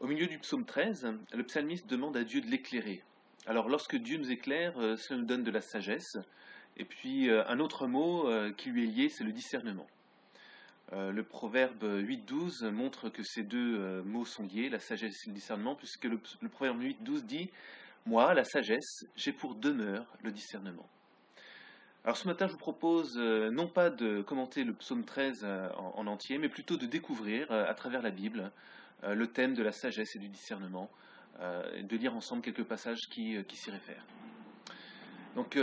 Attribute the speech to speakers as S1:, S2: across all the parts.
S1: Au milieu du psaume 13, le psalmiste demande à Dieu de l'éclairer. Alors lorsque Dieu nous éclaire, cela nous donne de la sagesse. Et puis un autre mot qui lui est lié, c'est le discernement. Le proverbe 8-12 montre que ces deux mots sont liés, la sagesse et le discernement, puisque le proverbe 8-12 dit « Moi, la sagesse, j'ai pour demeure le discernement ». Alors ce matin, je vous propose non pas de commenter le psaume 13 en entier, mais plutôt de découvrir à travers la Bible le thème de la sagesse et du discernement, et de lire ensemble quelques passages qui s'y réfèrent. Donc,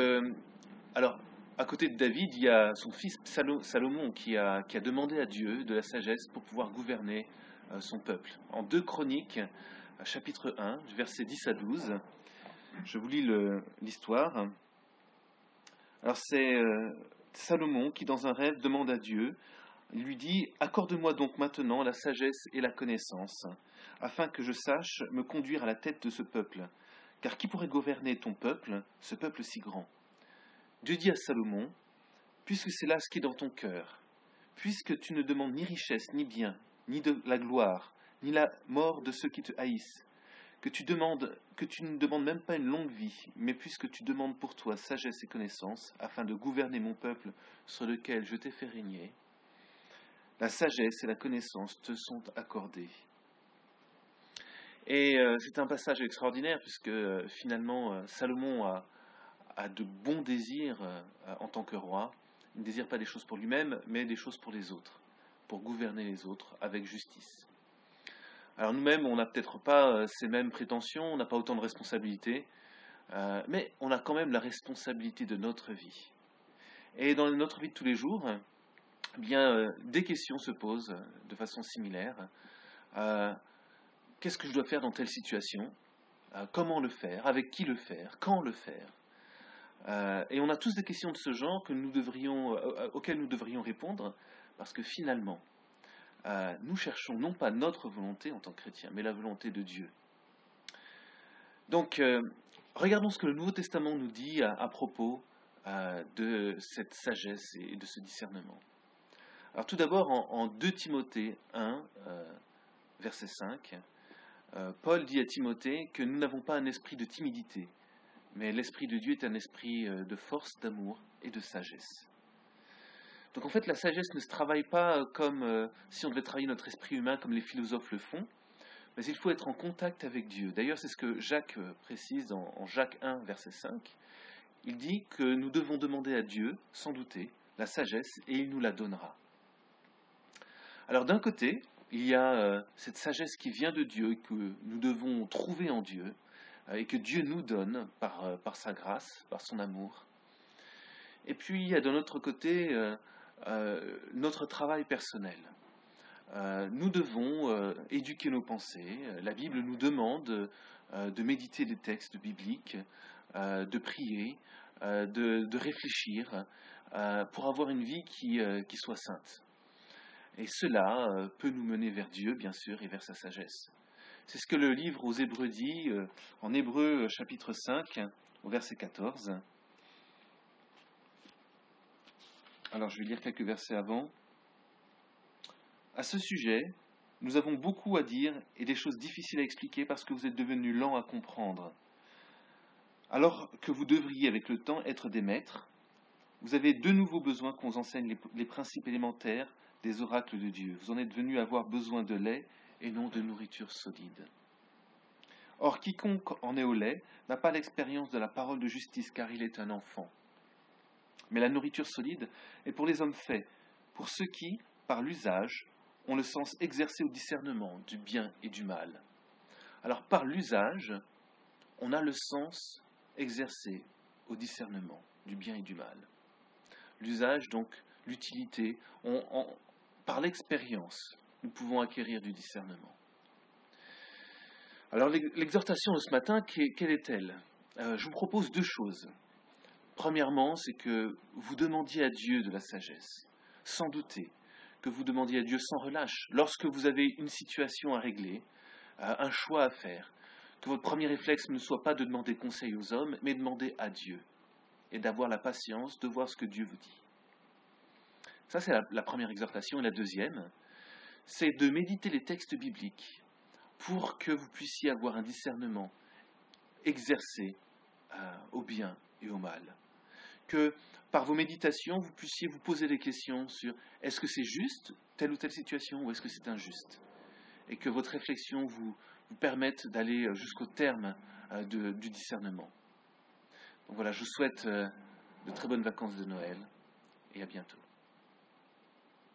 S1: alors, à côté de David, il y a son fils Salomon qui a demandé à Dieu de la sagesse pour pouvoir gouverner son peuple. En 2 Chroniques, chapitre 1, versets 10 à 12, je vous lis l'histoire. Alors c'est Salomon qui, dans un rêve, demande à Dieu, il lui dit « Accorde-moi donc maintenant la sagesse et la connaissance, afin que je sache me conduire à la tête de ce peuple. Car qui pourrait gouverner ton peuple, ce peuple si grand ?» Dieu dit à Salomon « Puisque c'est là ce qui est dans ton cœur, puisque tu ne demandes ni richesse, ni bien, ni de la gloire, ni la mort de ceux qui te haïssent, que tu ne demandes même pas une longue vie, mais puisque tu demandes pour toi sagesse et connaissance, afin de gouverner mon peuple sur lequel je t'ai fait régner, la sagesse et la connaissance te sont accordées. » Et c'est un passage extraordinaire, puisque finalement, Salomon a de bons désirs en tant que roi. Il ne désire pas des choses pour lui-même, mais des choses pour les autres, pour gouverner les autres avec justice. Alors nous-mêmes, on n'a peut-être pas ces mêmes prétentions, on n'a pas autant de responsabilités, mais on a quand même la responsabilité de notre vie. Et dans notre vie de tous les jours, eh bien, des questions se posent de façon similaire. Qu'est-ce que je dois faire dans telle situation ? Comment le faire ? Avec qui le faire ? Quand le faire ? Et on a tous des questions de ce genre auxquelles nous devrions répondre, parce que finalement, nous cherchons non pas notre volonté en tant que chrétiens, mais la volonté de Dieu. Donc, regardons ce que le Nouveau Testament nous dit à propos de cette sagesse et de ce discernement. Alors tout d'abord, en 2 Timothée 1, verset 5, Paul dit à Timothée que nous n'avons pas un esprit de timidité, mais l'esprit de Dieu est un esprit de force, d'amour et de sagesse. Donc en fait, la sagesse ne se travaille pas comme si on devait travailler notre esprit humain comme les philosophes le font, mais il faut être en contact avec Dieu. D'ailleurs, c'est ce que Jacques précise en Jacques 1, verset 5. Il dit que nous devons demander à Dieu, sans douter, la sagesse, et il nous la donnera. Alors d'un côté, il y a cette sagesse qui vient de Dieu, que nous devons trouver en Dieu, et que Dieu nous donne par sa grâce, par son amour. Et puis, il y a de notre côté notre travail personnel. Nous devons éduquer nos pensées. La Bible nous demande de méditer les textes bibliques, de prier, de réfléchir, pour avoir une vie qui soit sainte. Et cela peut nous mener vers Dieu, bien sûr, et vers sa sagesse. C'est ce que le livre aux Hébreux dit, en Hébreux chapitre 5, au verset 14. Alors je vais lire quelques versets avant. À ce sujet, nous avons beaucoup à dire et des choses difficiles à expliquer parce que vous êtes devenus lents à comprendre. Alors que vous devriez avec le temps être des maîtres, vous avez de nouveau besoin qu'on vous enseigne les principes élémentaires des oracles de Dieu. Vous en êtes venus avoir besoin de lait et non de nourriture solide. Or, quiconque en est au lait n'a pas l'expérience de la parole de justice, car il est un enfant. Mais la nourriture solide est pour les hommes faits, pour ceux qui, par l'usage, ont le sens exercé au discernement du bien et du mal. Alors, par l'usage, on a le sens exercé au discernement du bien et du mal. L'usage, donc, l'utilité, par l'expérience, nous pouvons acquérir du discernement. Alors, l'exhortation de ce matin, quelle est-elle ? Je vous propose 2 choses. Premièrement, c'est que vous demandiez à Dieu de la sagesse, sans douter, que vous demandiez à Dieu sans relâche. Lorsque vous avez une situation à régler, un choix à faire, que votre premier réflexe ne soit pas de demander conseil aux hommes, mais de demander à Dieu, et d'avoir la patience de voir ce que Dieu vous dit. Ça, c'est la première exhortation. Et la deuxième, c'est de méditer les textes bibliques pour que vous puissiez avoir un discernement exercé au bien et au mal. Que par vos méditations, vous puissiez vous poser des questions sur est-ce que c'est juste, telle ou telle situation, ou est-ce que c'est injuste? Et que votre réflexion vous permette d'aller jusqu'au terme du discernement. Donc voilà, je vous souhaite de très bonnes vacances de Noël et à bientôt.